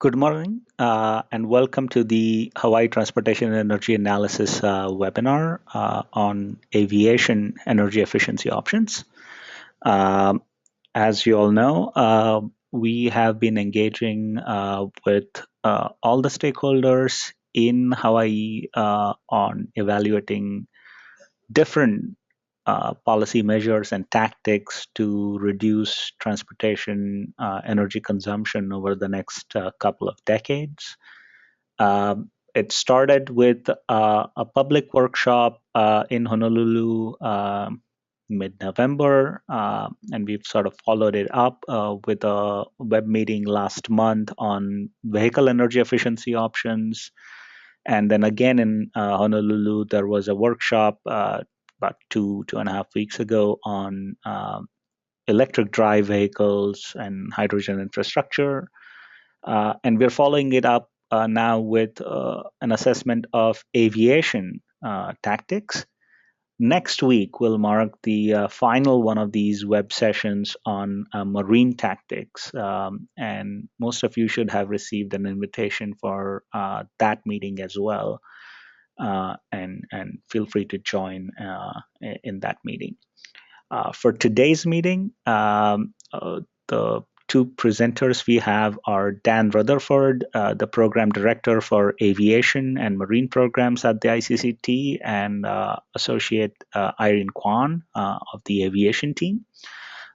Good morning, and welcome to the Hawaii Transportation and Energy Analysis webinar on aviation energy efficiency options. Um, as you all know, we have been engaging with all the stakeholders in Hawaii on evaluating different policy measures and tactics to reduce transportation energy consumption over the next couple of decades. It started with a public workshop in Honolulu mid-November, and we've sort of followed it up with a web meeting last month on vehicle energy efficiency options. And then again in Honolulu, there was a workshop about two and a half weeks ago on electric drive vehicles and hydrogen infrastructure. And we're following it up now with an assessment of aviation tactics. Next week will mark the final one of these web sessions on marine tactics. And most of you should have received an invitation for that meeting as well. And feel free to join in that meeting. For today's meeting, the two presenters we have are Dan Rutherford, the Program Director for Aviation and Marine Programs at the ICCT, and Associate Irene Kwan of the Aviation team.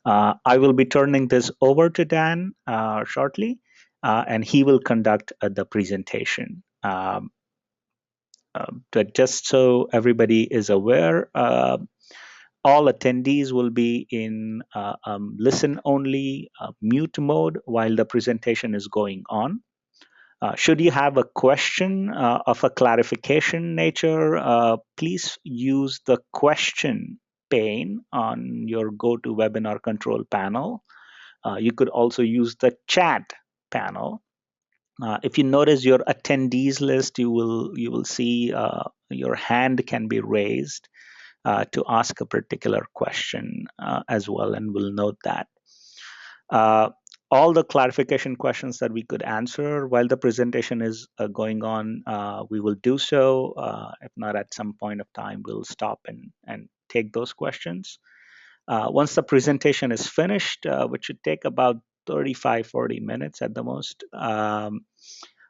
I will be turning this over to Dan shortly, and he will conduct the presentation. But just so everybody is aware, all attendees will be in listen-only mute mode while the presentation is going on. Should you have a question of a clarification nature, please use the question pane on your GoToWebinar control panel. You could also use the chat panel. If you notice your attendees list, you will see your hand can be raised to ask a particular question as well, and we'll note that. All the clarification questions that we could answer while the presentation is going on, we will do so. If not, at some point of time, we'll stop and take those questions. Once the presentation is finished, which should take about 35-40 minutes at the most,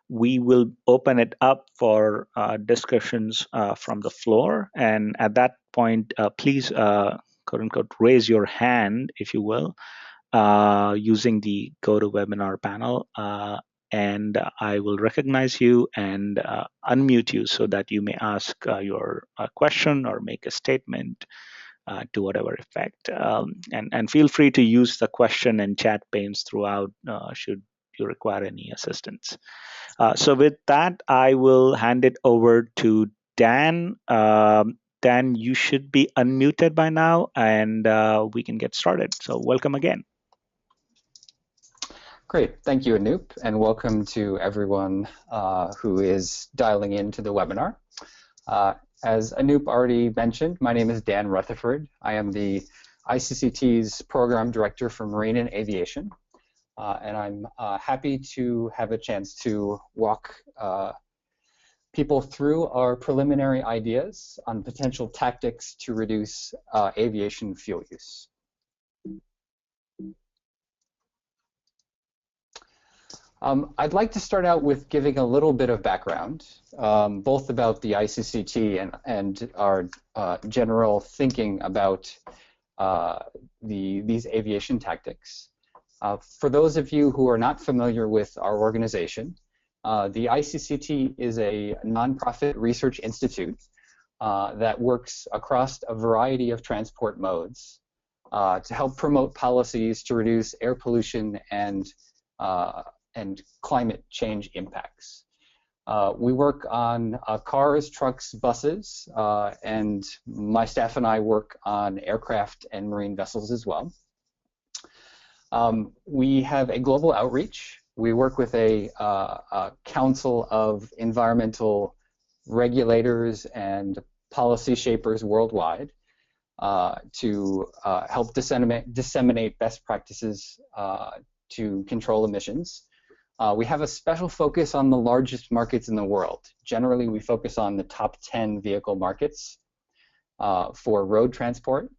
we will open it up for discussions from the floor. And at that point, please, quote unquote, raise your hand, if you will, using the GoToWebinar panel. And I will recognize you and unmute you so that you may ask your question or make a statement to whatever effect. And feel free to use the question and chat panes throughout should you require any assistance. So with that, I will hand it over to Dan. Dan, you should be unmuted by now, and we can get started. So welcome again. Great, thank you, Anoop, and welcome to everyone who is dialing into the webinar. As Anoop already mentioned, my name is Dan Rutherford. I am the ICCT's Program Director for Marine and Aviation. And I'm happy to have a chance to walk people through our preliminary ideas on potential tactics to reduce aviation fuel use. I'd like to start out with giving a little bit of background, both about the ICCT and our general thinking about these aviation tactics. For those of you who are not familiar with our organization, the ICCT is a nonprofit research institute that works across a variety of transport modes to help promote policies to reduce air pollution and climate change impacts. We work on cars, trucks, buses, and my staff and I work on aircraft and marine vessels as well. We have a global outreach. We work with a council of environmental regulators and policy shapers worldwide to help disseminate best practices to control emissions. We have a special focus on the largest markets in the world. Generally, we focus on the top 10 vehicle markets for road transport.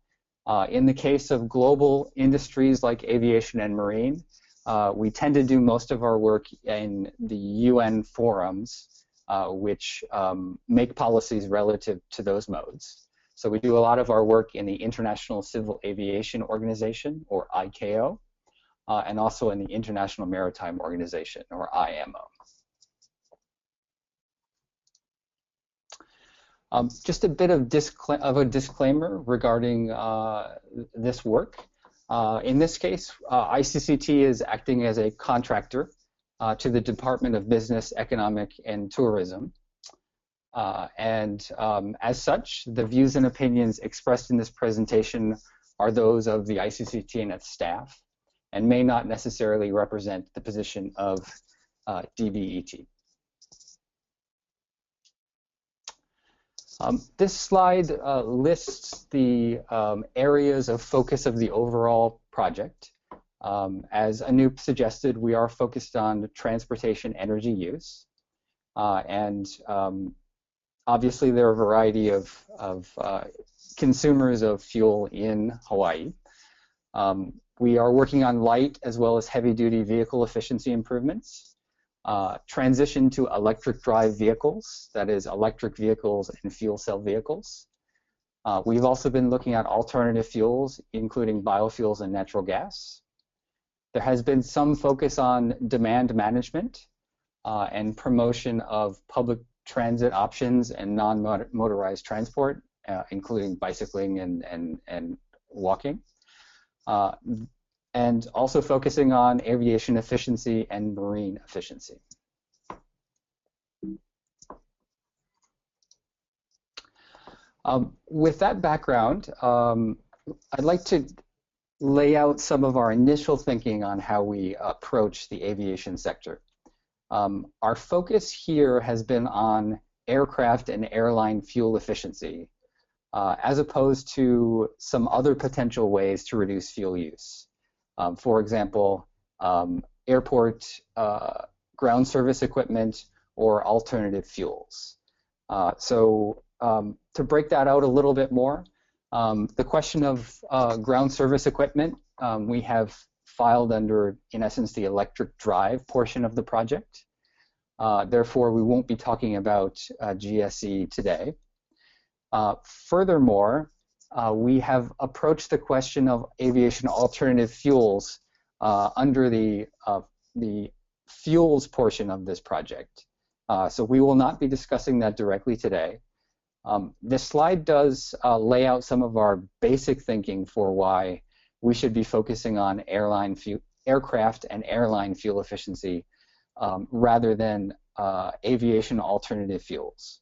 In the case of global industries like aviation and marine, we tend to do most of our work in the UN forums, which make policies relative to those modes. So we do a lot of our work in the International Civil Aviation Organization, or ICAO, and also in the International Maritime Organization, or IMO. Just a bit of a disclaimer regarding this work. In this case, ICCT is acting as a contractor to the Department of Business, Economic, and Tourism. As such, the views and opinions expressed in this presentation are those of the ICCT and its staff, and may not necessarily represent the position of DBET. This slide lists the areas of focus of the overall project. As Anoop suggested, we are focused on transportation energy use. Obviously, there are a variety of consumers of fuel in Hawaii. We are working on light as well as heavy-duty vehicle efficiency improvements. Transition to electric drive vehicles, that is electric vehicles and fuel cell vehicles. We've also been looking at alternative fuels, including biofuels and natural gas. There has been some focus on demand management and promotion of public transit options and non-motorized transport, including bicycling and walking. And also focusing on aviation efficiency and marine efficiency. With that background, I'd like to lay out some of our initial thinking on how we approach the aviation sector. Our focus here has been on aircraft and airline fuel efficiency, as opposed to some other potential ways to reduce fuel use. For example, airport ground service equipment or alternative fuels. To break that out a little bit more, the question of ground service equipment, we have filed under, in essence, the electric drive portion of the project. Therefore, we won't be talking about GSE today. Furthermore, we have approached the question of aviation alternative fuels under the fuels portion of this project. So we will not be discussing that directly today. This slide does lay out some of our basic thinking for why we should be focusing on aircraft and airline fuel efficiency rather than aviation alternative fuels.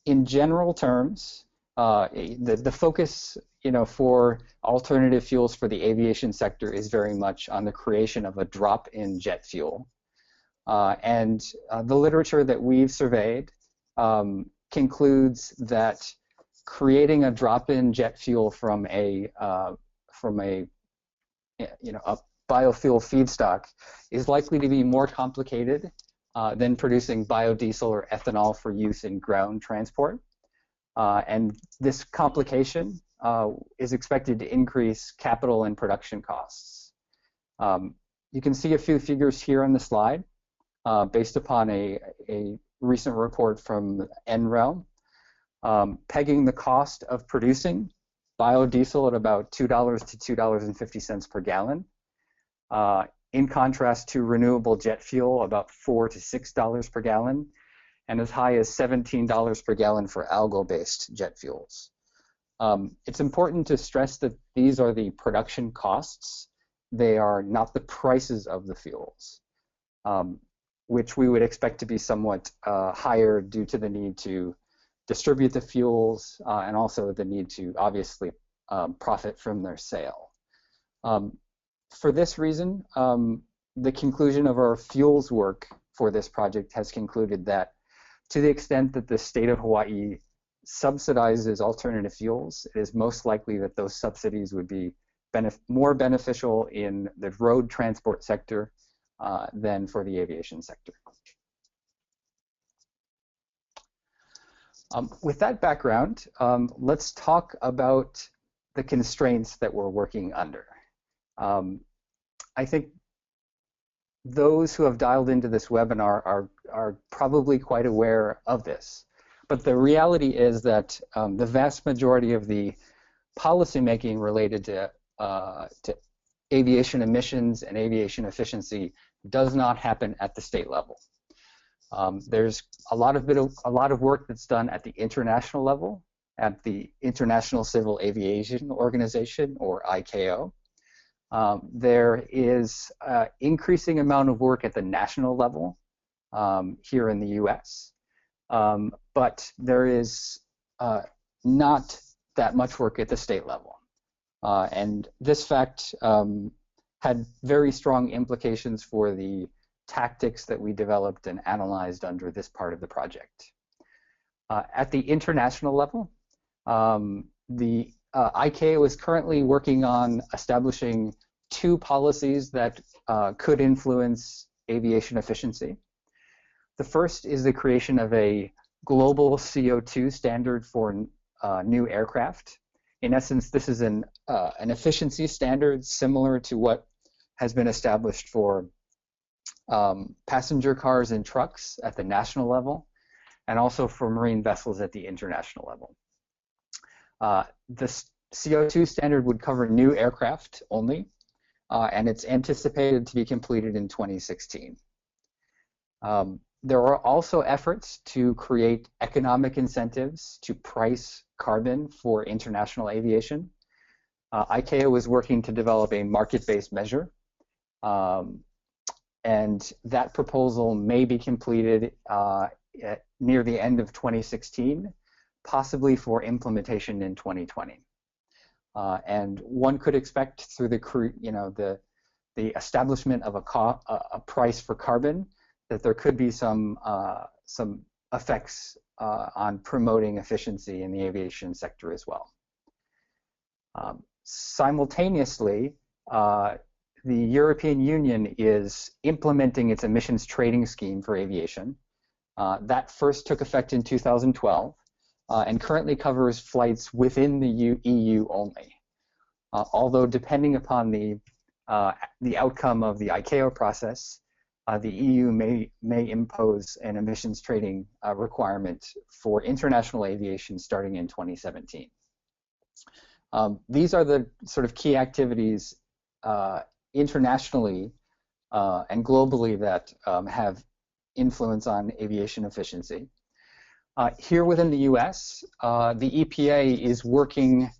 In general terms, the focus, for alternative fuels for the aviation sector is very much on the creation of a drop-in jet fuel. The literature that we've surveyed concludes that creating a drop-in jet fuel from a biofuel feedstock is likely to be more complicated than producing biodiesel or ethanol for use in ground transport. And this complication is expected to increase capital and production costs. You can see a few figures here on the slide based upon a recent report from NREL, pegging the cost of producing biodiesel at about $2 to $2.50 per gallon, in contrast to renewable jet fuel, about $4 to $6 per gallon, and as high as $17 per gallon for algal-based jet fuels. It's important to stress that these are the production costs. They are not the prices of the fuels, which we would expect to be somewhat higher due to the need to distribute the fuels and also the need to obviously profit from their sale. For this reason, the conclusion of our fuels work for this project has concluded that to the extent that the state of Hawaii subsidizes alternative fuels, it is most likely that those subsidies would be more beneficial in the road transport sector than for the aviation sector. With that background, let's talk about the constraints that we're working under. I think those who have dialed into this webinar are probably quite aware of this. But the reality is that the vast majority of the policymaking related to aviation emissions and aviation efficiency does not happen at the state level. There's a lot of work that's done at the international level, at the International Civil Aviation Organization, or ICAO. There is an increasing amount of work at the national level here in the US, but there is not that much work at the state level. And this fact had very strong implications for the tactics that we developed and analyzed under this part of the project. At the international level, the ICAO is currently working on establishing 2 policies that could influence aviation efficiency. The first is the creation of a global CO2 standard for new aircraft. In essence, this is an efficiency standard similar to what has been established for passenger cars and trucks at the national level, and also for marine vessels at the international level. The CO2 standard would cover new aircraft only, and it's anticipated to be completed in 2016. There are also efforts to create economic incentives to price carbon for international aviation. ICAO is working to develop a market-based measure, and that proposal may be completed near the end of 2016, possibly for implementation in 2020. And one could expect through the establishment of a price for carbon that there could be some effects on promoting efficiency in the aviation sector as well. Simultaneously, the European Union is implementing its emissions trading scheme for aviation. That first took effect in 2012 and currently covers flights within the EU only. Although depending upon the outcome of the ICAO process, the EU may impose an emissions trading requirement for international aviation starting in 2017. These are the sort of key activities internationally and globally that have influence on aviation efficiency. Here within the US, the EPA is working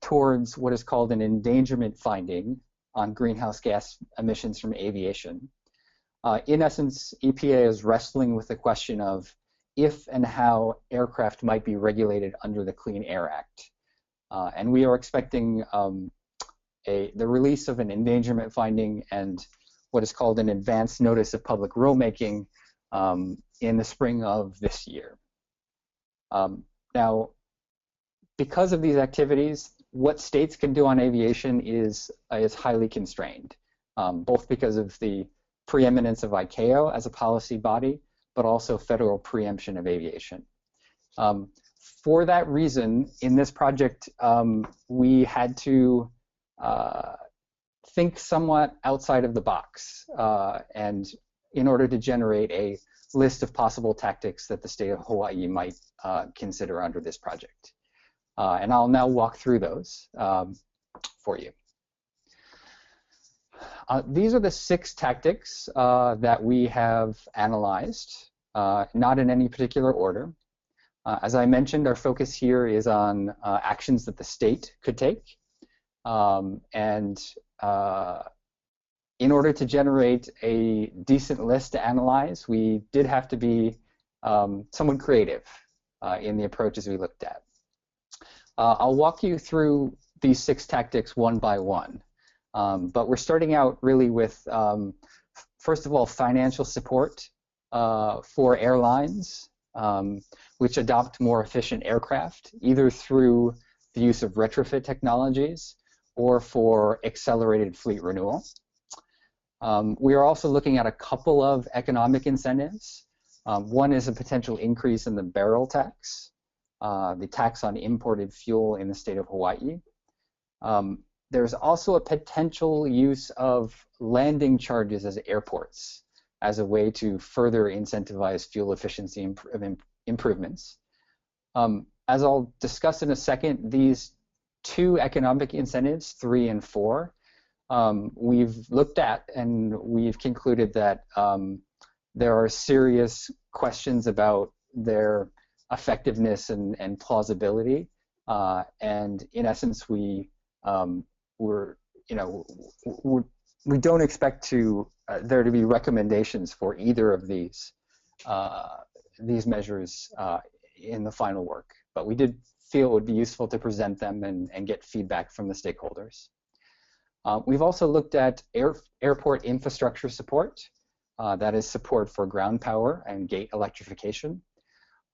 towards what is called an endangerment finding on greenhouse gas emissions from aviation. In essence, EPA is wrestling with the question of if and how aircraft might be regulated under the Clean Air Act. And we are expecting the release of an endangerment finding and what is called an advance notice of public rulemaking in the spring of this year. Now, because of these activities, what states can do on aviation is highly constrained, both because of the preeminence of ICAO as a policy body, but also federal preemption of aviation. For that reason, in this project, we had to think somewhat outside of the box, and in order to generate a list of possible tactics that the state of Hawaii might consider under this project. And I'll now walk through those for you. These are the 6 tactics that we have analyzed, not in any particular order. As I mentioned, our focus here is on actions that the state could take. And in order to generate a decent list to analyze, we did have to be somewhat creative in the approaches we looked at. I'll walk you through these 6 tactics one by one. But we're starting out really with, first of all, financial support for airlines which adopt more efficient aircraft, either through the use of retrofit technologies or for accelerated fleet renewal. We are also looking at a couple of economic incentives. One is a potential increase in the barrel tax, the tax on imported fuel in the state of Hawaii. There's also a potential use of landing charges as airports as a way to further incentivize fuel efficiency improvements. As I'll discuss in a second, these two economic incentives, 3 and 4, we've looked at and we've concluded that there are serious questions about their effectiveness and plausibility, and in essence, we don't expect there to be recommendations for either of these measures in the final work, but we did feel it would be useful to present them and get feedback from the stakeholders. We've also looked at airport infrastructure support, that is support for ground power and gate electrification,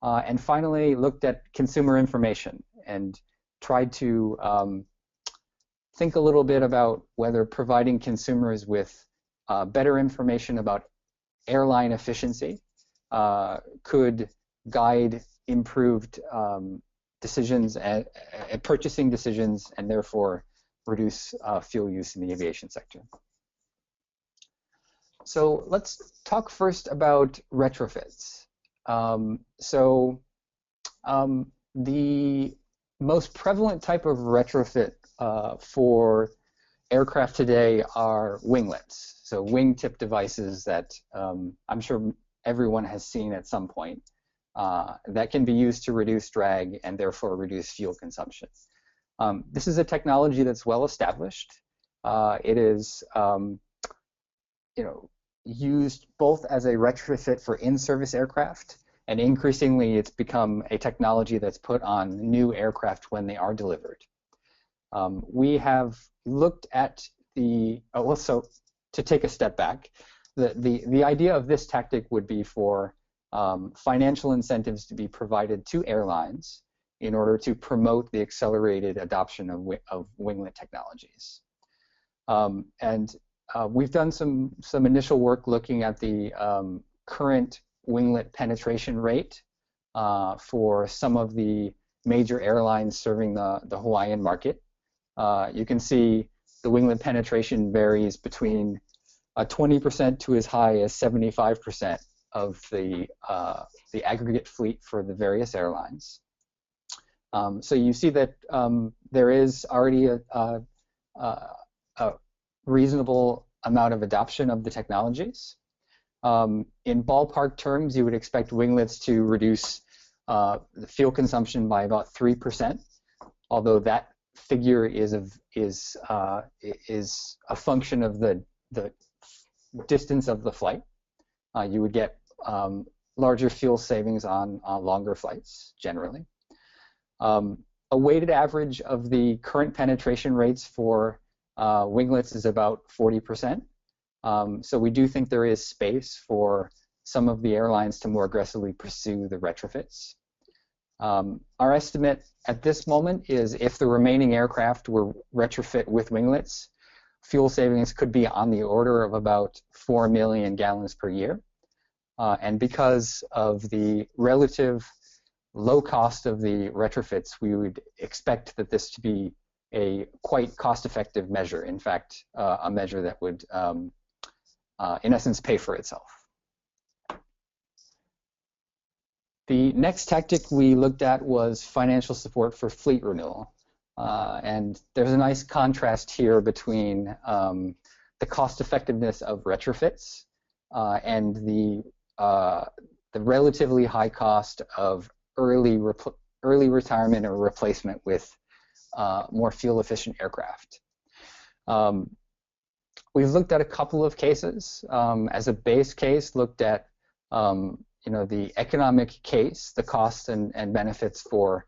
and finally looked at consumer information and tried to think a little bit about whether providing consumers with better information about airline efficiency could guide improved decisions and purchasing decisions, and therefore reduce fuel use in the aviation sector. So let's talk first about retrofits. The most prevalent type of retrofit for aircraft today are winglets, so wingtip devices that I'm sure everyone has seen at some point, that can be used to reduce drag and therefore reduce fuel consumption. This is a technology that's well established. It is used both as a retrofit for in-service aircraft, and increasingly it's become a technology that's put on new aircraft when they are delivered. We have looked at so to take a step back, the idea of this tactic would be for financial incentives to be provided to airlines in order to promote the accelerated adoption of winglet technologies. We've done some initial work looking at the current winglet penetration rate for some of the major airlines serving the Hawaiian market. You can see the winglet penetration varies between 20% to as high as 75% of the aggregate fleet for the various airlines. So you see that there is already a reasonable amount of adoption of the technologies. In ballpark terms, you would expect winglets to reduce the fuel consumption by about 3%, although that figure is a function of the distance of the flight. You would get larger fuel savings on longer flights, generally. A weighted average of the current penetration rates for winglets is about 40%. So we do think there is space for some of the airlines to more aggressively pursue the retrofits. Our estimate at this moment is if the remaining aircraft were retrofit with winglets, fuel savings could be on the order of about 4 million gallons per year. And because of the relative low cost of the retrofits, we would expect that this to be a quite cost-effective measure. In fact, a measure that would, in essence, pay for itself. The next tactic we looked at was financial support for fleet renewal. And there's a nice contrast here between the cost-effectiveness of retrofits and the relatively high cost of early retirement or replacement with more fuel-efficient aircraft. We've looked at a couple of cases. As a base case, looked at the economic case, the costs and benefits for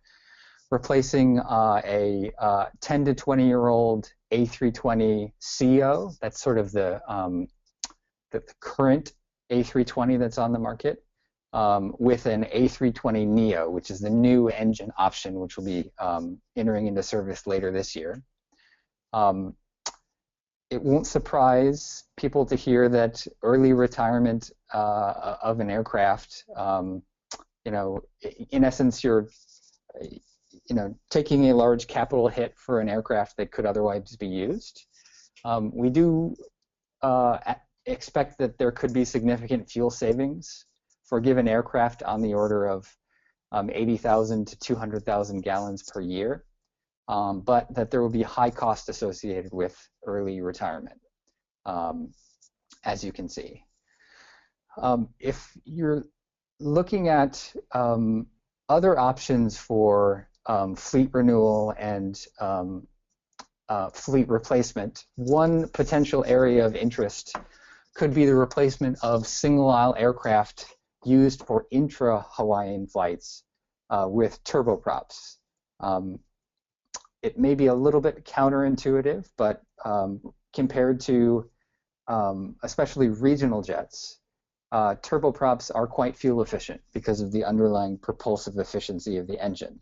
replacing a 10 to 20-year-old A320ceo. That's sort of the current A320 that's on the market, with an A320neo, which is the new engine option, which will be entering into service later this year. it won't surprise people to hear that early retirement of an aircraft, in essence, you're taking a large capital hit for an aircraft that could otherwise be used. We do expect that there could be significant fuel savings for a given aircraft on the order of 80,000 to 200,000 gallons per year, but that there will be high cost associated with early retirement, as you can see. If you're looking at other options for fleet renewal and fleet replacement, one potential area of interest could be the replacement of single-aisle aircraft used for intra-Hawaiian flights with turboprops. It may be a little bit counterintuitive, but compared to especially regional jets, turboprops are quite fuel efficient because of the underlying propulsive efficiency of the engine.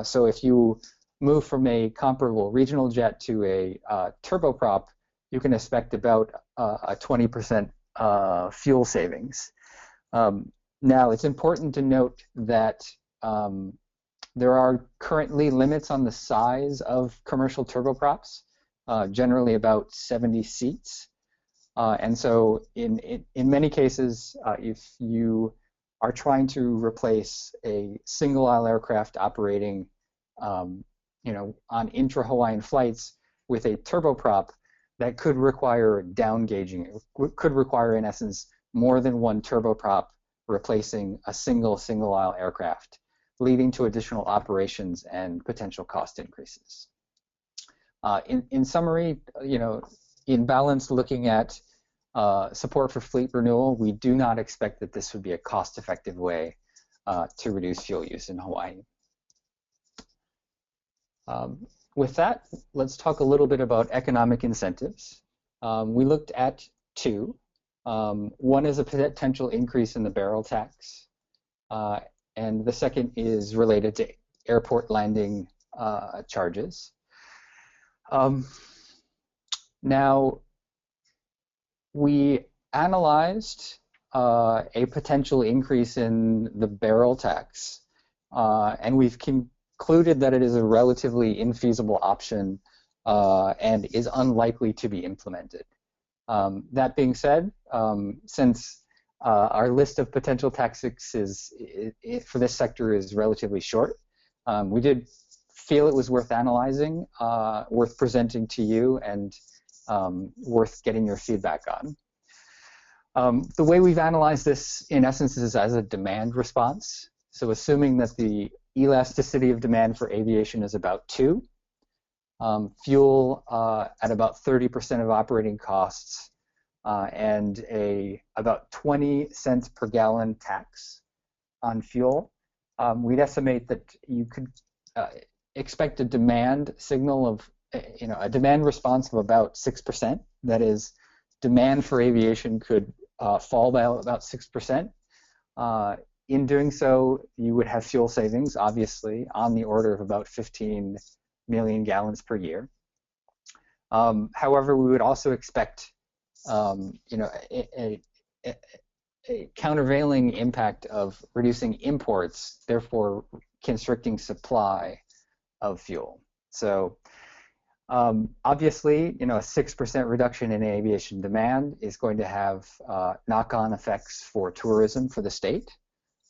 So if you move from a comparable regional jet to a turboprop, you can expect about a 20% fuel savings. Now, it's important to note that there are currently limits on the size of commercial turboprops, generally about 70 seats. And so in many cases, if you are trying to replace a single-aisle aircraft operating on intra-Hawaiian flights with a turboprop, that could require down gauging. It could require, in essence, more than one turboprop replacing a single-aisle aircraft, leading to additional operations and potential cost increases. In summary, in balance, looking at support for fleet renewal, we do not expect that this would be a cost-effective way to reduce fuel use in Hawaii. With that, let's talk a little bit about economic incentives. We looked at two. One is a potential increase in the barrel tax, and the second is related to airport landing charges. Now, we analyzed a potential increase in the barrel tax, and we've concluded that it is a relatively infeasible option and is unlikely to be implemented. That being said, since our list of potential taxes for this sector is relatively short, we did feel it was worth analyzing, worth presenting to you, and worth getting your feedback on. The way we've analyzed this, in essence, is as a demand response. So assuming that the elasticity of demand for aviation is about 2, fuel at about 30% of operating costs, and about 20 cents per gallon tax on fuel, we'd estimate that you could expect a demand signal of, a demand response of about 6%. That is, demand for aviation could fall by about 6%. In doing so, you would have fuel savings, obviously, on the order of about 15 million gallons per year. However, we would also expect, a countervailing impact of reducing imports, therefore constricting supply of fuel. So, obviously, a 6% reduction in aviation demand is going to have knock-on effects for tourism for the state.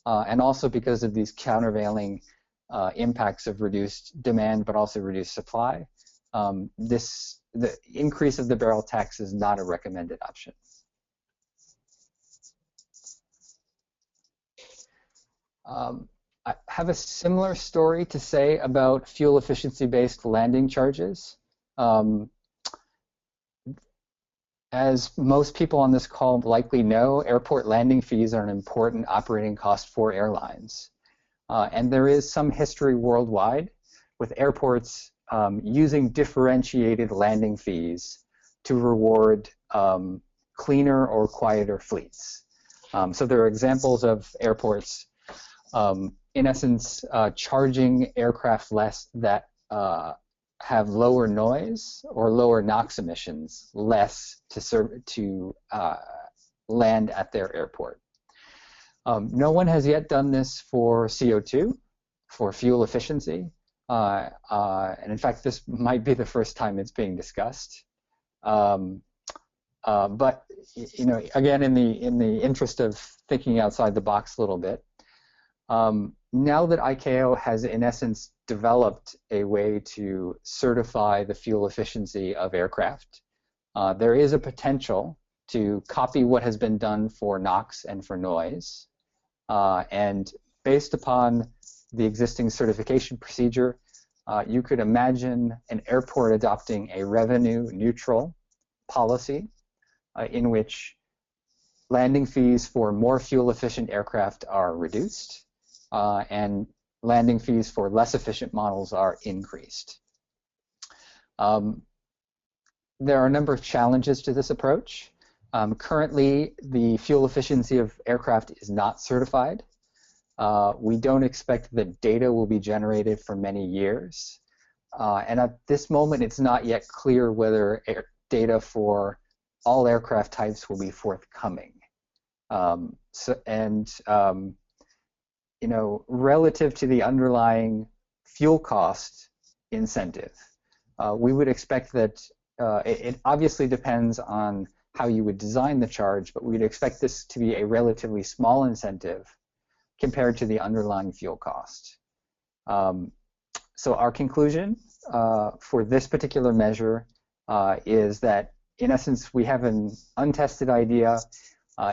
And also because of these countervailing impacts of reduced demand but also reduced supply, the increase of the barrel tax is not a recommended option. I have a similar story to say about fuel efficiency-based landing charges. As most people on this call likely know, airport landing fees are an important operating cost for airlines. And there is some history worldwide with airports using differentiated landing fees to reward cleaner or quieter fleets. So there are examples of airports, in essence, charging aircraft less that have lower noise or lower NOx emissions, less to land at their airport. No one has yet done this for CO2, for fuel efficiency, and in fact, this might be the first time it's being discussed. But you know, again, in the interest of thinking outside the box a little bit, now that ICAO has, in essence, developed a way to certify the fuel efficiency of aircraft, there is a potential to copy what has been done for NOx and for noise, and based upon the existing certification procedure, you could imagine an airport adopting a revenue-neutral policy in which landing fees for more fuel-efficient aircraft are reduced, and landing fees for less efficient models are increased. There are a number of challenges to this approach. Currently, the fuel efficiency of aircraft is not certified. We don't expect that data will be generated for many years. And at this moment, it's not yet clear whether data for all aircraft types will be forthcoming. You know, relative to the underlying fuel cost incentive, we would expect that it obviously depends on how you would design the charge, but we'd expect this to be a relatively small incentive compared to the underlying fuel cost. So our conclusion for this particular measure is that, in essence, we have an untested idea.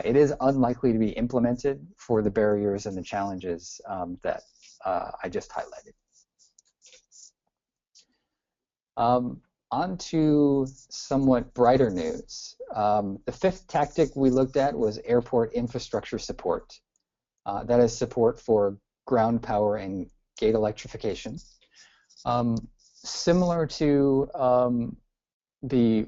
It is unlikely to be implemented for the barriers and the challenges that I just highlighted. On to somewhat brighter news. The fifth tactic we looked at was airport infrastructure support. That is support for ground power and gate electrification. Similar to the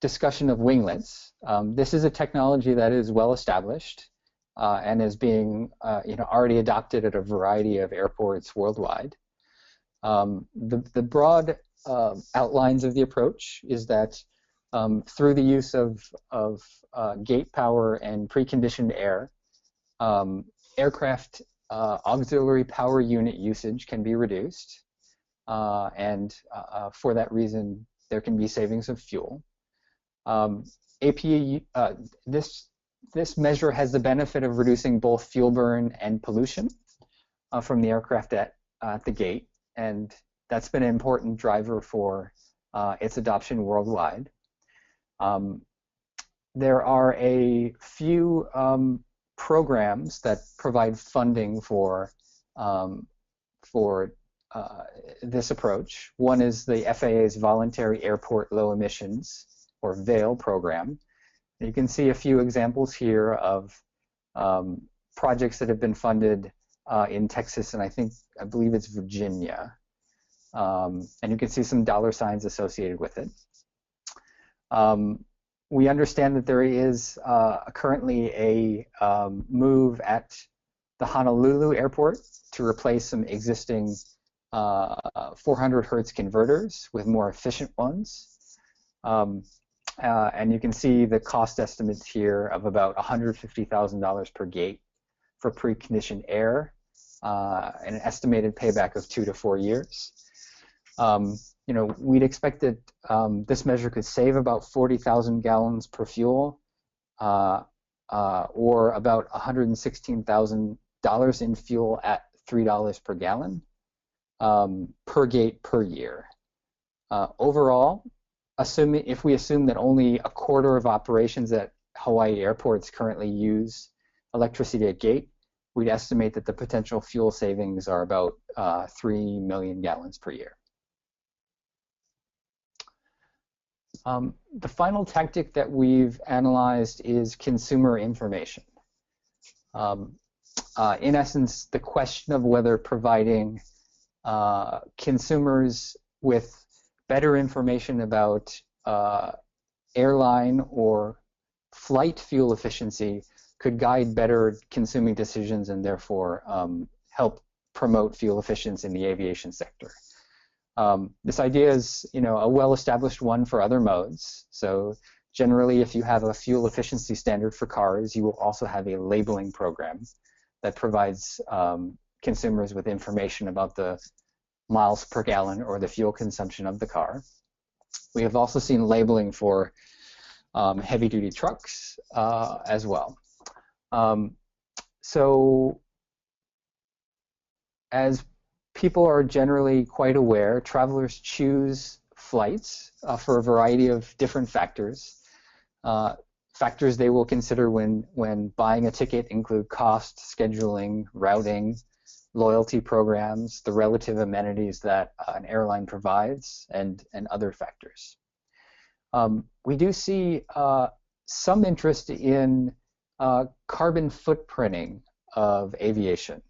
discussion of winglets, this is a technology that is well established and is being already adopted at a variety of airports worldwide. The broad outlines of the approach is that through the use of gate power and preconditioned air, aircraft auxiliary power unit usage can be reduced, and for that reason there can be savings of fuel. This measure has the benefit of reducing both fuel burn and pollution from the aircraft at the gate, and that's been an important driver for its adoption worldwide. There are a few programs that provide funding for this approach. One is the FAA's Voluntary Airport Low Emissions, or VALE program. You can see a few examples here of projects that have been funded in Texas and I believe it's Virginia. And you can see some dollar signs associated with it. We understand that there is currently a move at the Honolulu airport to replace some existing 400 hertz converters with more efficient ones. And you can see the cost estimates here of about $150,000 per gate for preconditioned air, and an estimated payback of 2 to 4 years. We'd expect that this measure could save about 40,000 gallons per fuel, or about $116,000 in fuel at $3 per gallon per gate per year. Overall, if we assume that only a quarter of operations at Hawaii airports currently use electricity at gate, we'd estimate that the potential fuel savings are about 3 million gallons per year. The final tactic that we've analyzed is consumer information. In essence, the question of whether providing consumers with better information about airline or flight fuel efficiency could guide better consuming decisions and therefore help promote fuel efficiency in the aviation sector. This idea is, a well-established one for other modes. So generally, if you have a fuel efficiency standard for cars, you will also have a labeling program that provides consumers with information about the miles per gallon or the fuel consumption of the car. We have also seen labeling for heavy-duty trucks as well. So as people are generally quite aware, travelers choose flights for a variety of different factors. Factors they will consider when buying a ticket include cost, scheduling, routing, loyalty programs, the relative amenities that an airline provides, and other factors. We do see some interest in carbon footprinting of aviation,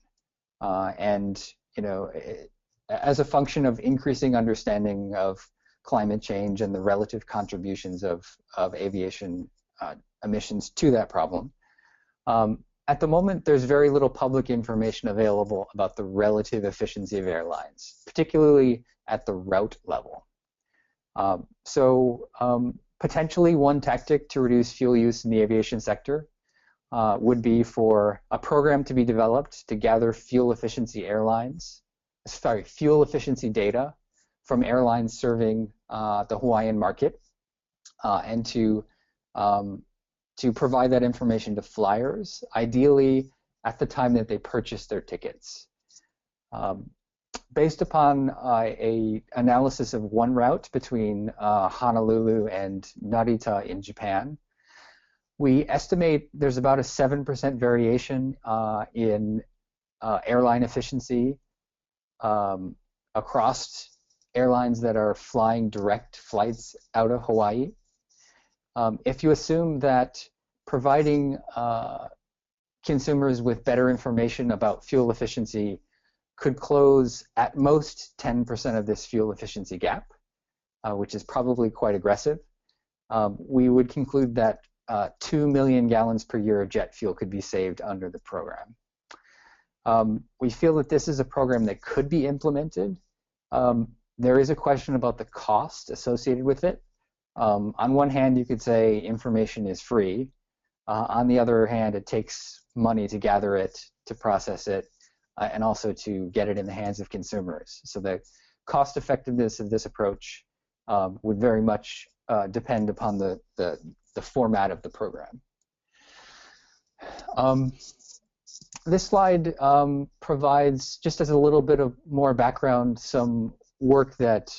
and as a function of increasing understanding of climate change and the relative contributions of aviation emissions to that problem. At the moment, there's very little public information available about the relative efficiency of airlines, particularly at the route level. Potentially one tactic to reduce fuel use in the aviation sector would be for a program to be developed to gather fuel efficiency data from airlines serving the Hawaiian market, and to provide that information to flyers, ideally at the time that they purchase their tickets. Based upon a analysis of one route between Honolulu and Narita in Japan, we estimate there's about a 7% variation in airline efficiency across airlines that are flying direct flights out of Hawaii. If you assume that providing consumers with better information about fuel efficiency could close at most 10% of this fuel efficiency gap, which is probably quite aggressive, we would conclude that 2 million gallons per year of jet fuel could be saved under the program. We feel that this is a program that could be implemented. There is a question about the cost associated with it. On one hand, you could say information is free. On the other hand, it takes money to gather it, to process it, and also to get it in the hands of consumers. So the cost effectiveness of this approach would very much depend upon the format of the program. This slide provides, just as a little bit of more background, some work that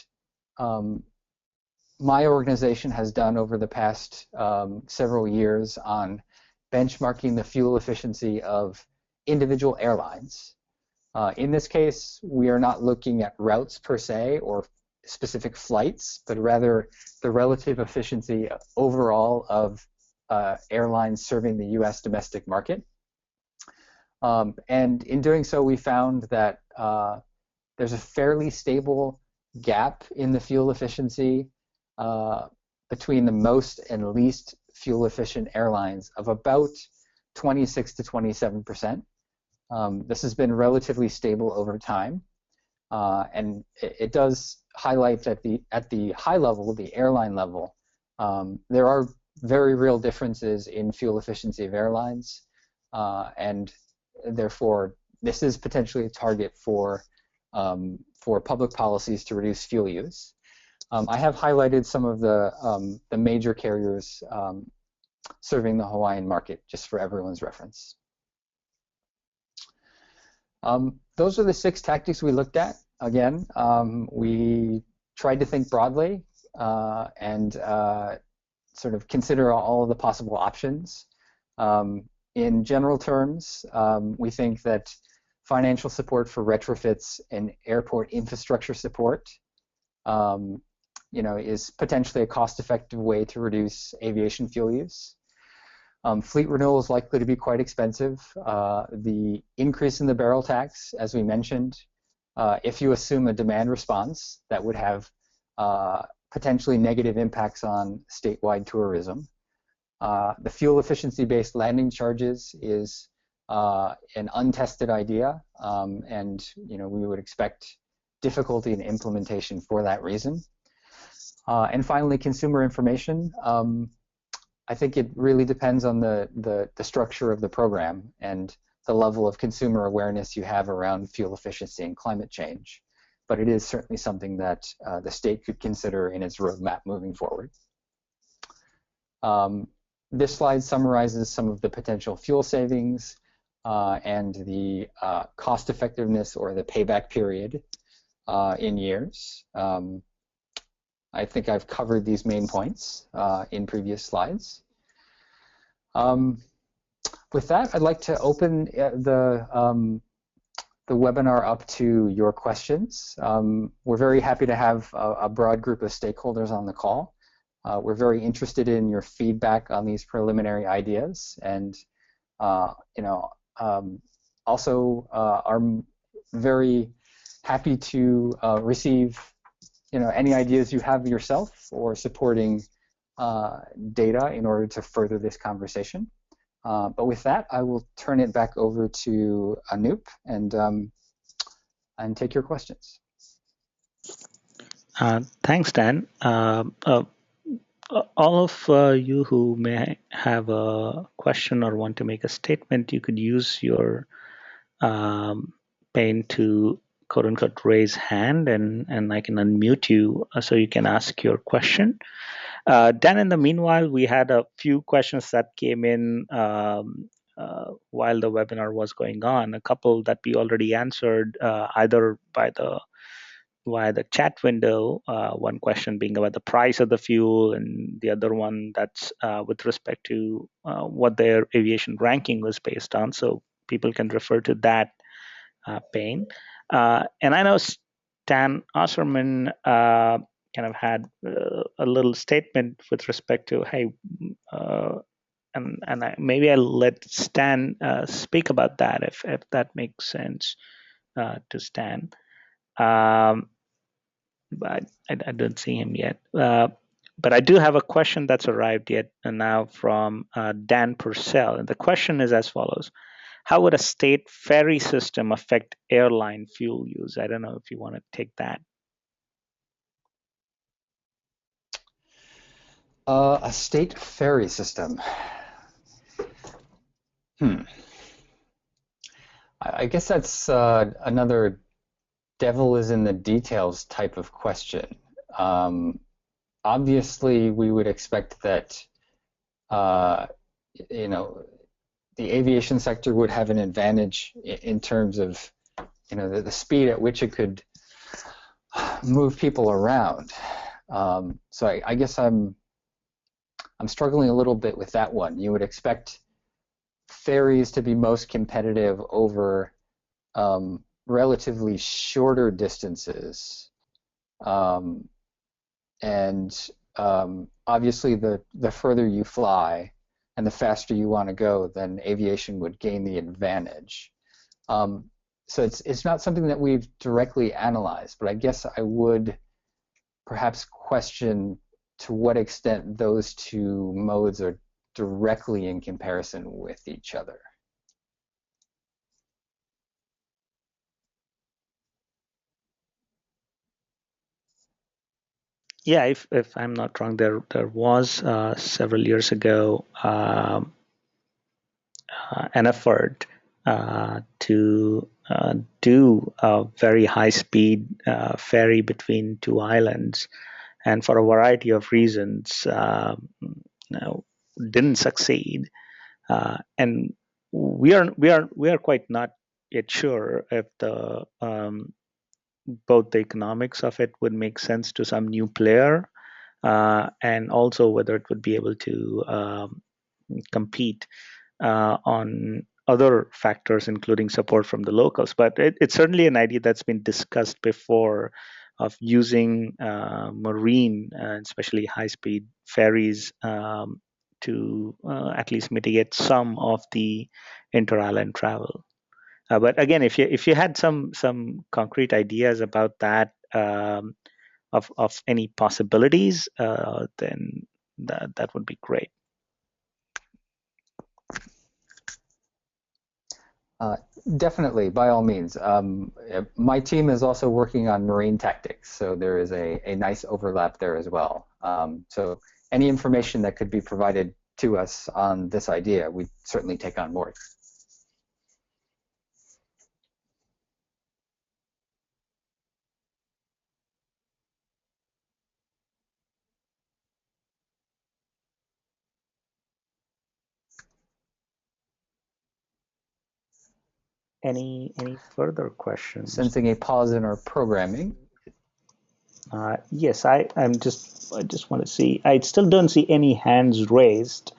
my organization has done over the past several years on benchmarking the fuel efficiency of individual airlines. In this case, we are not looking at routes per se or specific flights, but rather the relative efficiency overall of airlines serving the US domestic market. And in doing so, we found that there's a fairly stable gap in the fuel efficiency between the most and least fuel efficient airlines of about 26 to 27%. This has been relatively stable over time, and it does highlight that at the high level, the airline level, there are very real differences in fuel efficiency of airlines, and therefore this is potentially a target for public policies to reduce fuel use. I have highlighted some of the major carriers serving the Hawaiian market, just for everyone's reference. Those are the 6 tactics we looked at. Again, we tried to think broadly and sort of consider all of the possible options. In general terms, we think that financial support for retrofits and airport infrastructure support is potentially a cost-effective way to reduce aviation fuel use. Fleet renewal is likely to be quite expensive. The increase in the barrel tax, as we mentioned, if you assume a demand response, that would have potentially negative impacts on statewide tourism. The fuel efficiency-based landing charges is an untested idea, and we would expect difficulty in implementation for that reason. And finally, consumer information. I think it really depends on the structure of the program and the level of consumer awareness you have around fuel efficiency and climate change. But it is certainly something that the state could consider in its roadmap moving forward. This slide summarizes some of the potential fuel savings and the cost effectiveness or the payback period in years. I think I've covered these main points in previous slides. With that, I'd like to open the webinar up to your questions. We're very happy to have a broad group of stakeholders on the call. We're very interested in your feedback on these preliminary ideas, and also are very happy to receive any ideas you have yourself or supporting data in order to further this conversation. But with that, I will turn it back over to Anoop and take your questions. Thanks, Dan. All of you who may have a question or want to make a statement, you could use your pane to quote unquote raise hand, and I can unmute you so you can ask your question. Dan, in the meanwhile, we had a few questions that came in while the webinar was going on, a couple that we already answered either via the chat window, one question being about the price of the fuel, and the other one that's with respect to what their aviation ranking was based on. So people can refer to that pane. And I know Stan Osserman kind of had a little statement with respect to, hey, maybe I'll let Stan speak about that if that makes sense to Stan. But I don't see him yet. But I do have a question that's arrived yet now from Dan Purcell. And the question is as follows. How would a state ferry system affect airline fuel use? I don't know if you want to take that. A state ferry system. I guess that's another devil is in the details type of question. Obviously, we would expect that the aviation sector would have an advantage in terms of the speed at which it could move people around. So I guess I'm struggling a little bit with that one. You would expect ferries to be most competitive over relatively shorter distances, and obviously the further you fly and the faster you want to go, then aviation would gain the advantage. So it's not something that we've directly analyzed, but I guess I would perhaps question to what extent those two modes are directly in comparison with each other. Yeah, if I'm not wrong, there was several years ago an effort to do a very high-speed ferry between two islands, and for a variety of reasons, didn't succeed. And we are quite not yet sure if the both the economics of it would make sense to some new player, and also whether it would be able to compete on other factors, including support from the locals. But it's certainly an idea that's been discussed before of using marine, especially high-speed ferries, to at least mitigate some of the inter-island travel. But again, if you had some concrete ideas about that, of any possibilities, then that would be great. Definitely, by all means. My team is also working on marine tactics, so there is a nice overlap there as well. So any information that could be provided to us on this idea, we certainly take on board. Any further questions? Sensing a pause in our programming. Yes, I just want to see. I still don't see any hands raised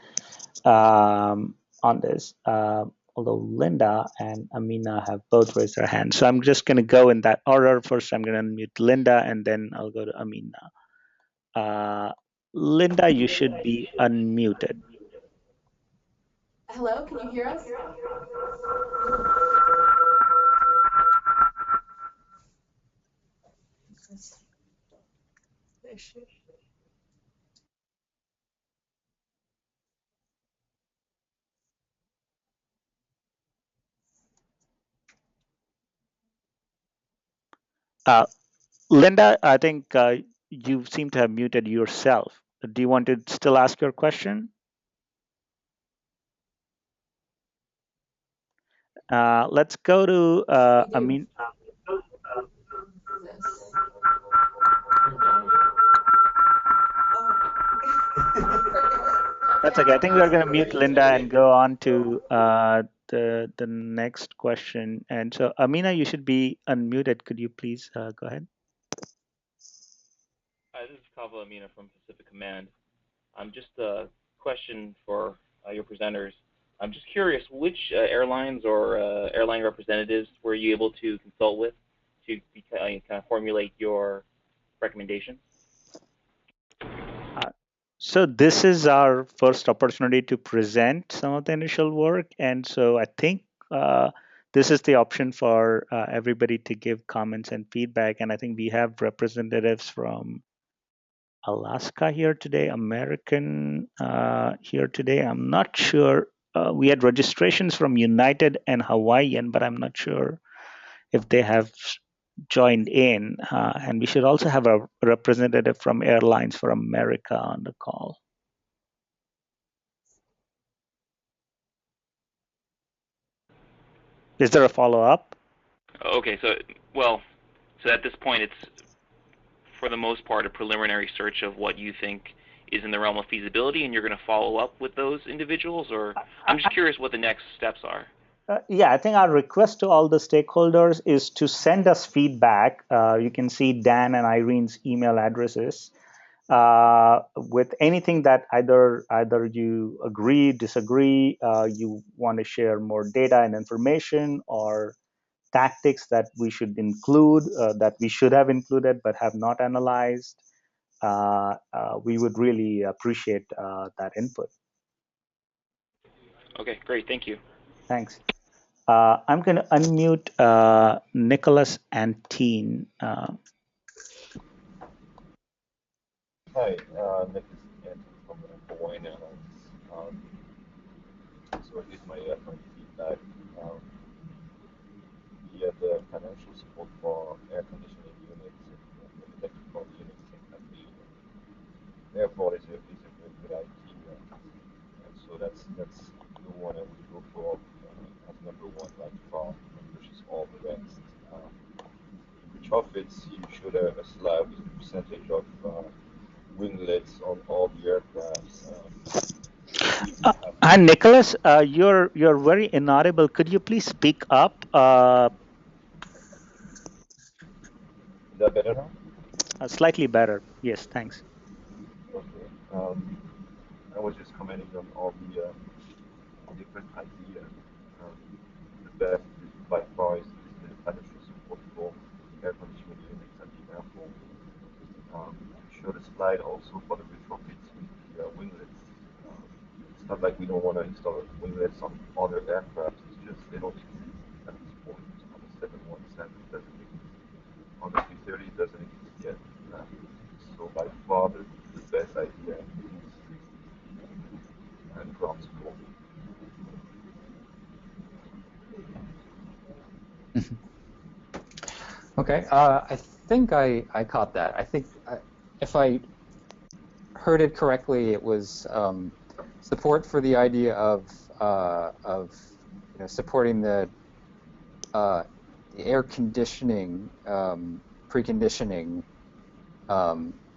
on this. Although Linda and Amina have both raised their hands, so I'm just going to go in that order. First, I'm going to unmute Linda, and then I'll go to Amina. Linda, you should be unmuted. Hello, can you hear us? Linda, I think you seem to have muted yourself. Do you want to still ask your question? Let's go to Amin. That's okay. I think we're going to mute Linda and go on to the next question. And so, Amina, you should be unmuted. Could you please go ahead? Hi, this is Kava Amina from Pacific Command. Just a question for your presenters. I'm just curious, which airlines or airline representatives were you able to consult with to kind of formulate your recommendations? So this is our first opportunity to present some of the initial work. And so I think this is the option for everybody to give comments and feedback. And I think we have representatives from Alaska here today, American here today. I'm not sure. We had registrations from United and Hawaiian, but I'm not sure if they have joined in. And we should also have a representative from Airlines for America on the call. Is there a follow-up? Okay, so at this point, it's for the most part a preliminary search of what you think is in the realm of feasibility, and you're going to follow up with those individuals, or I'm just curious what the next steps are. Yeah, I think our request to all the stakeholders is to send us feedback. You can see Dan and Irene's email addresses with anything that either you agree, disagree, you want to share more data and information, or tactics that we should include, that we should have included but have not analyzed. We would really appreciate that input. Okay, great. Thank you. Thanks. I'm going to unmute Nicholas Antine. Hi, Nick is from Hawaiian Airlines. So here's my feedback. We have the financial support for air conditioning units and electrical units in Aviation. Therefore, it's a very good idea. And so that's the one I would go for as number one by far versus all the rest. Retrofits, you showed a slide with the percentage of winglets on all the aircrafts. And Nicholas, you're very inaudible. Could you please speak up? Is that better now? Slightly better. Yes, thanks. Okay. I was just commenting on all the different ideas. The best by far is the financial support for air conditioning units at the airport. You showed a slide also for the retrofits with the winglets. It's not like we don't want to install winglets on other aircraft. It's just they don't exist at this point. On the 717 it doesn't exist. On the 330 it doesn't exist yet. So by far the best idea is and ground support. Okay, I think I caught that. I think if I heard it correctly, it was support for the idea of supporting uh, the air conditioning preconditioning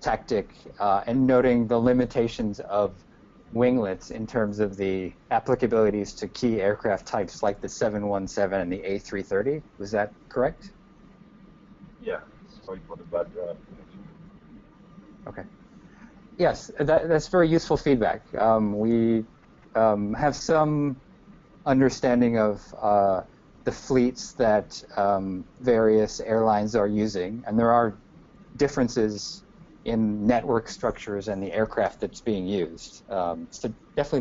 tactic and noting the limitations of winglets in terms of the applicabilities to key aircraft types like the 717 and the A330. Was that correct? Yeah, sorry for the bad connection. Okay. Yes, that's very useful feedback. We have some understanding of the fleets that various airlines are using, and there are differences in network structures and the aircraft that's being used. So definitely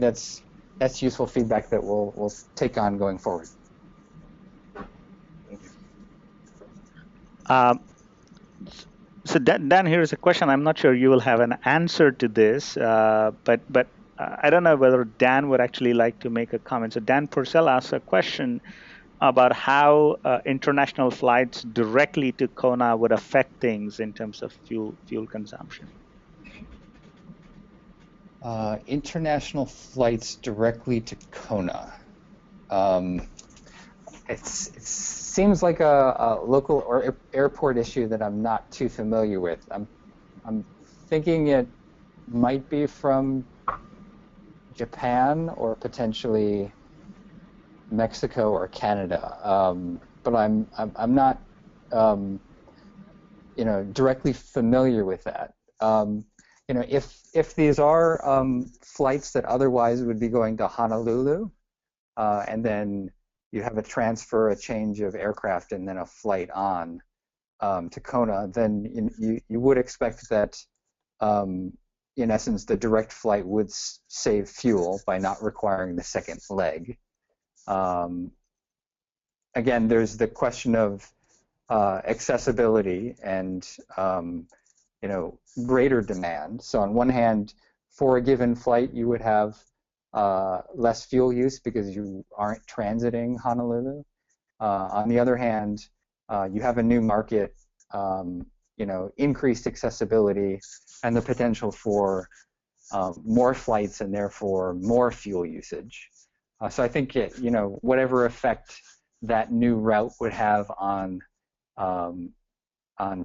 that's useful feedback that we'll take on going forward. Thank you. Um, so Dan, here's a question. I'm not sure you will have an answer to this, but I don't know whether Dan would actually like to make a comment. So Dan Purcell asked a question about how international flights directly to Kona would affect things in terms of fuel consumption. International flights directly to Kona. It seems like a local or airport issue that I'm not too familiar with. I'm thinking it might be from Japan or potentially Mexico or Canada, but I'm not directly familiar with that. If these are flights that otherwise would be going to Honolulu, and then you have a transfer, a change of aircraft, and then a flight on to Kona, then you would expect that, in essence, the direct flight would save fuel by not requiring the second leg. Again, there's the question of accessibility and greater demand. So on one hand, for a given flight, you would have less fuel use because you aren't transiting Honolulu. On the other hand, you have a new market, increased accessibility, and the potential for more flights and therefore more fuel usage. So I think whatever effect that new route would have on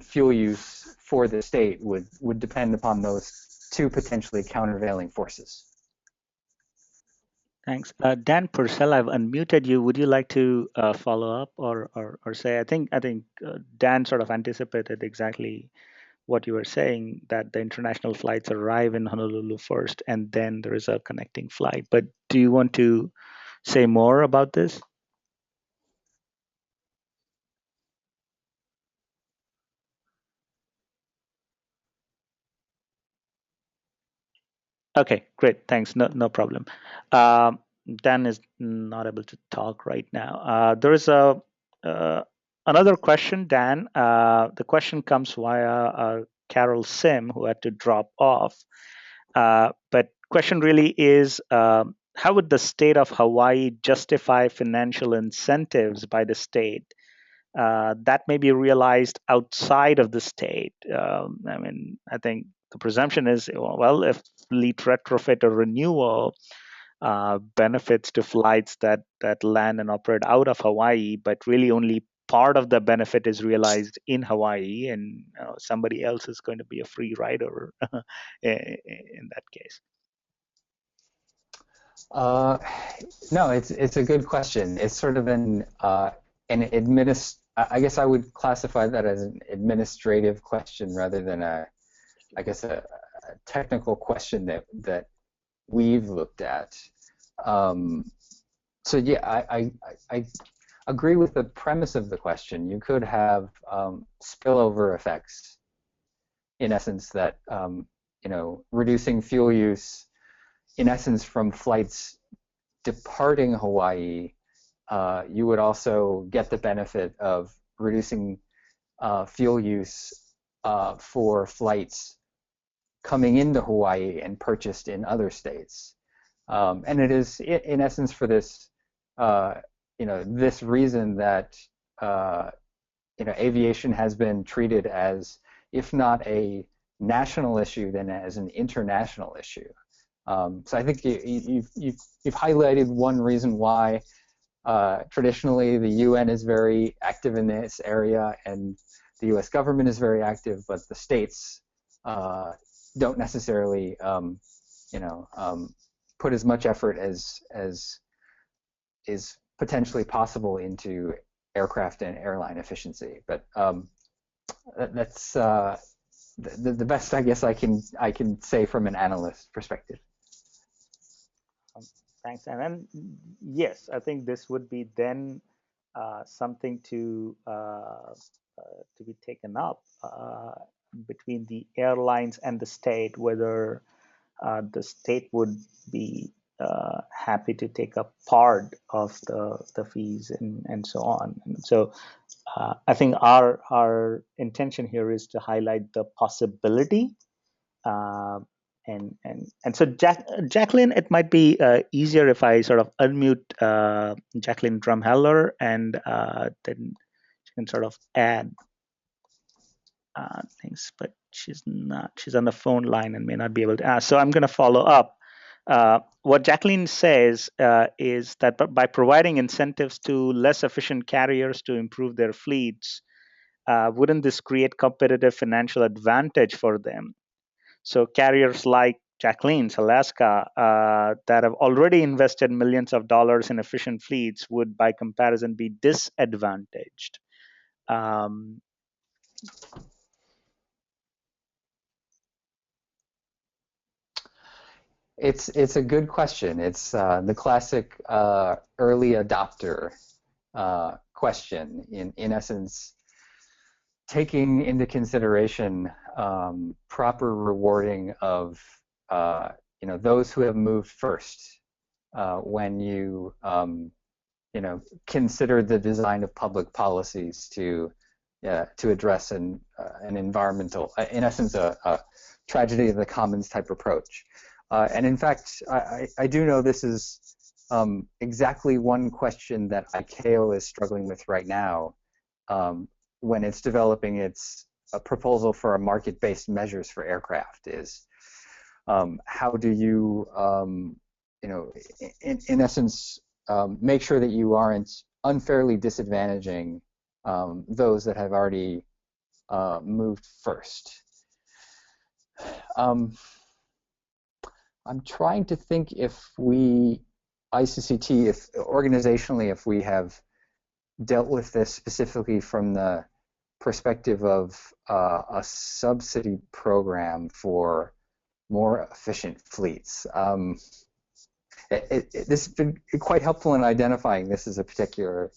fuel use for the state would depend upon those two potentially countervailing forces. Thanks. Dan Purcell, I've unmuted you. Would you like to follow up or say? I think Dan sort of anticipated exactly what you were saying, that the international flights arrive in Honolulu first and then there is a connecting flight. But do you want to say more about this? Okay, great. Thanks. No problem. Dan is not able to talk right now. There is another question, Dan. The question comes via Carol Sim, who had to drop off. But question really is, how would the state of Hawaii justify financial incentives by the state that may be realized outside of the state? I think the presumption is, well, if fleet retrofit or renewal benefits to flights that land and operate out of Hawaii, but really only part of the benefit is realized in Hawaii, and somebody else is going to be a free rider in that case. No, it's a good question. It's sort of I guess I would classify that as an administrative question rather than a technical question that we've looked at. So yeah, I agree with the premise of the question. You could have spillover effects, in essence, that reducing fuel use, in essence, from flights departing Hawaii, you would also get the benefit of reducing fuel use for flights coming into Hawaii and purchased in other states. And it is, in essence, for this, this reason that aviation has been treated as, if not a national issue, then as an international issue. So I think you've highlighted one reason why traditionally the UN is very active in this area and the US government is very active, but the states don't necessarily put as much effort as is potentially possible into aircraft and airline efficiency. But that's the best I guess I can say from an analyst perspective. Thanks. And then, yes, I think this would be then something to be taken up between the airlines and the state, whether the state would be happy to take up part of the fees and so on. And so I think our intention here is to highlight the possibility. And so Jacqueline, it might be easier if I sort of unmute Jacqueline Drumheller, and then she can sort of add things, but she's not. She's on the phone line and may not be able to ask. So I'm going to follow up. What Jacqueline says is that by providing incentives to less efficient carriers to improve their fleets, wouldn't this create competitive financial advantage for them? So carriers like Jacqueline's Alaska that have already invested millions of dollars in efficient fleets would, by comparison, be disadvantaged. It's a good question. It's the classic early adopter question. In essence, taking into consideration proper rewarding of those who have moved first when you consider the design of public policies to address an environmental, in essence, a tragedy of the commons type approach. And in fact, I do know this is exactly one question that ICAO is struggling with right now when it's developing its proposal for a market-based measures for aircraft. Is how do you, in essence, make sure that you aren't unfairly disadvantaging those that have already moved first. I'm trying to think if ICCT, if organizationally, if we have dealt with this specifically from the perspective of a subsidy program for more efficient fleets. This has been quite helpful in identifying this as a particular,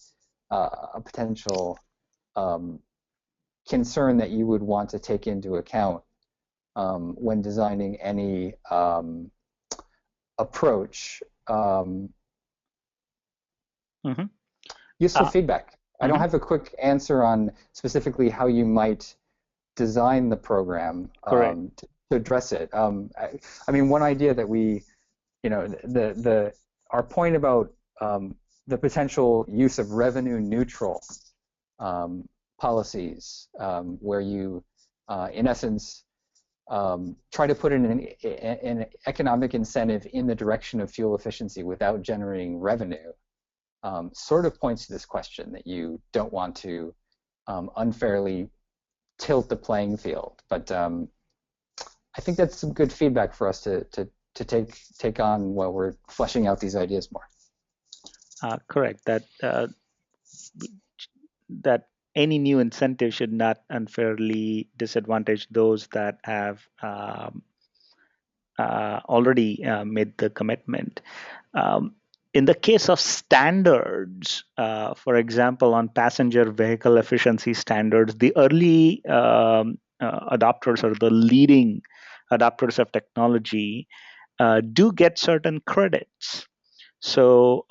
a potential concern that you would want to take into account when designing any approach. Useful feedback. I don't have a quick answer on specifically how you might design the program to address it. I mean, one idea that we, our point about the potential use of revenue neutral policies, where you, in essence, try to put in an economic incentive in the direction of fuel efficiency without generating revenue, sort of points to this question that you don't want to unfairly tilt the playing field. But I think that's some good feedback for us to take on while we're fleshing out these ideas more. Correct. That any new incentive should not unfairly disadvantage those that have already made the commitment. In the case of standards, for example, on passenger vehicle efficiency standards, the early adopters or the leading adopters of technology do get certain credits. So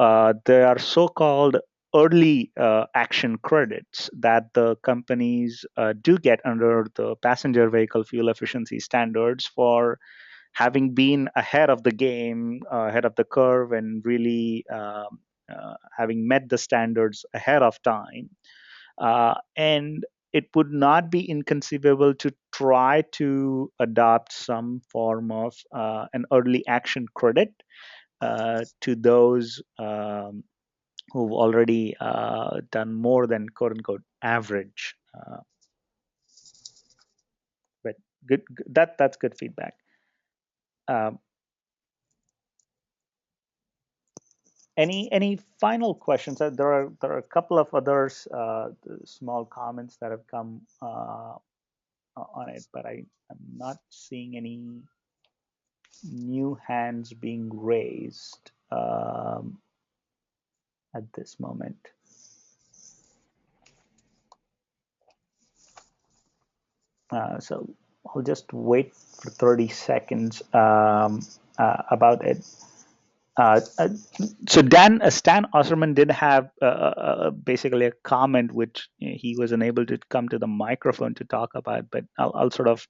there are so-called early action credits that the companies do get under the passenger vehicle fuel efficiency standards for having been ahead of the game, ahead of the curve, and really having met the standards ahead of time. And it would not be inconceivable to try to adopt some form of an early action credit to those who've already done more than quote unquote average. But that's good feedback. Um, any final questions? There are a couple of others small comments that have come on it, but I'm not seeing any new hands being raised at this moment. So I'll just wait for 30 seconds about it. So Stan Osserman did have basically a comment which he was unable to come to the microphone to talk about, but I'll sort of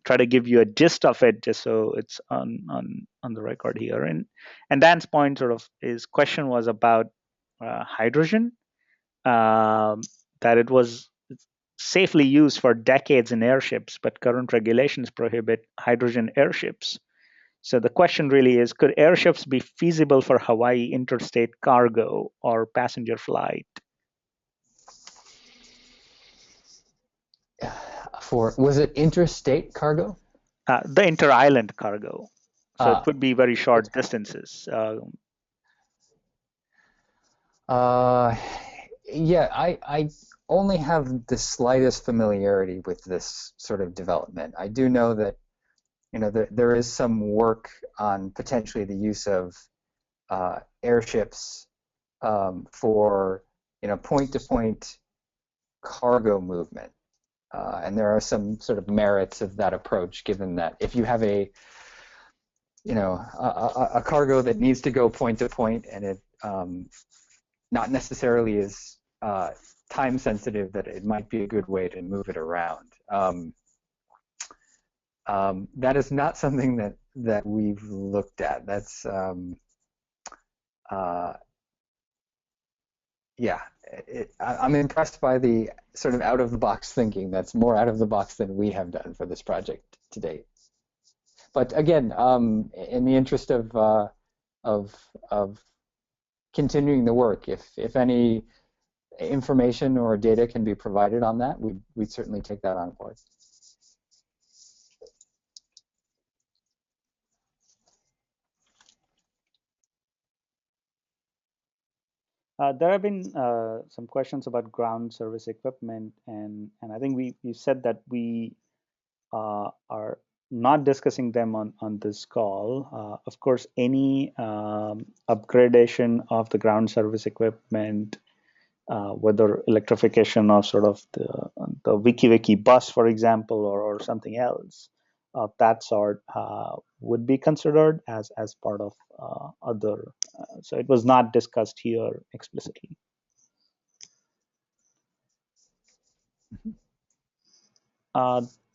try to give you a gist of it just so it's on the record here. And Dan's point, sort of his question was about hydrogen, that it was safely used for decades in airships, but current regulations prohibit hydrogen airships. So the question really is, could airships be feasible for Hawaii interstate cargo or passenger flight? Was it interstate cargo? The inter-island cargo. So it could be very short distances. Yeah, I only have the slightest familiarity with this sort of development. I do know that there is some work on potentially the use of airships for point-to-point cargo movement, and there are some sort of merits of that approach, given that if you have a cargo that needs to go point to point and it not necessarily is time sensitive, that it might be a good way to move it around. That is not something that we've looked at. That's yeah. I'm impressed by the sort of out of the box thinking. That's more out of the box than we have done for this project to date. But again, in the interest of continuing the work, if any information or data can be provided on that, we'd certainly take that on board. There have been some questions about ground service equipment, and I think we said that we are not discussing them on this call. Of course, any upgradation of the ground service equipment, whether electrification of sort of the wiki bus, for example, or something else of that sort, would be considered as part of other. So it was not discussed here explicitly.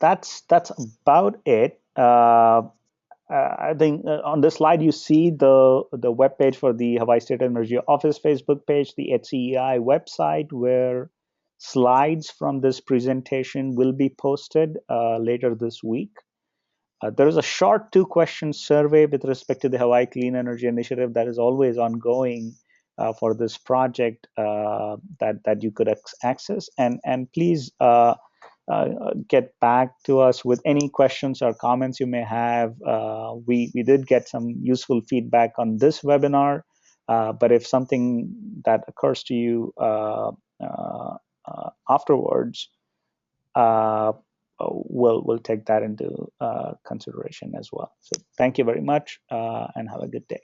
That's about it. I think on this slide you see the web page for the Hawaii State Energy Office Facebook page, the HCEI website, where slides from this presentation will be posted later this week. There is a short 2-question survey with respect to the Hawaii Clean Energy Initiative that is always ongoing for this project that you could access. And please get back to us with any questions or comments you may have. We did get some useful feedback on this webinar, but if something that occurs to you afterwards, we'll take that into consideration as well. So thank you very much and have a good day.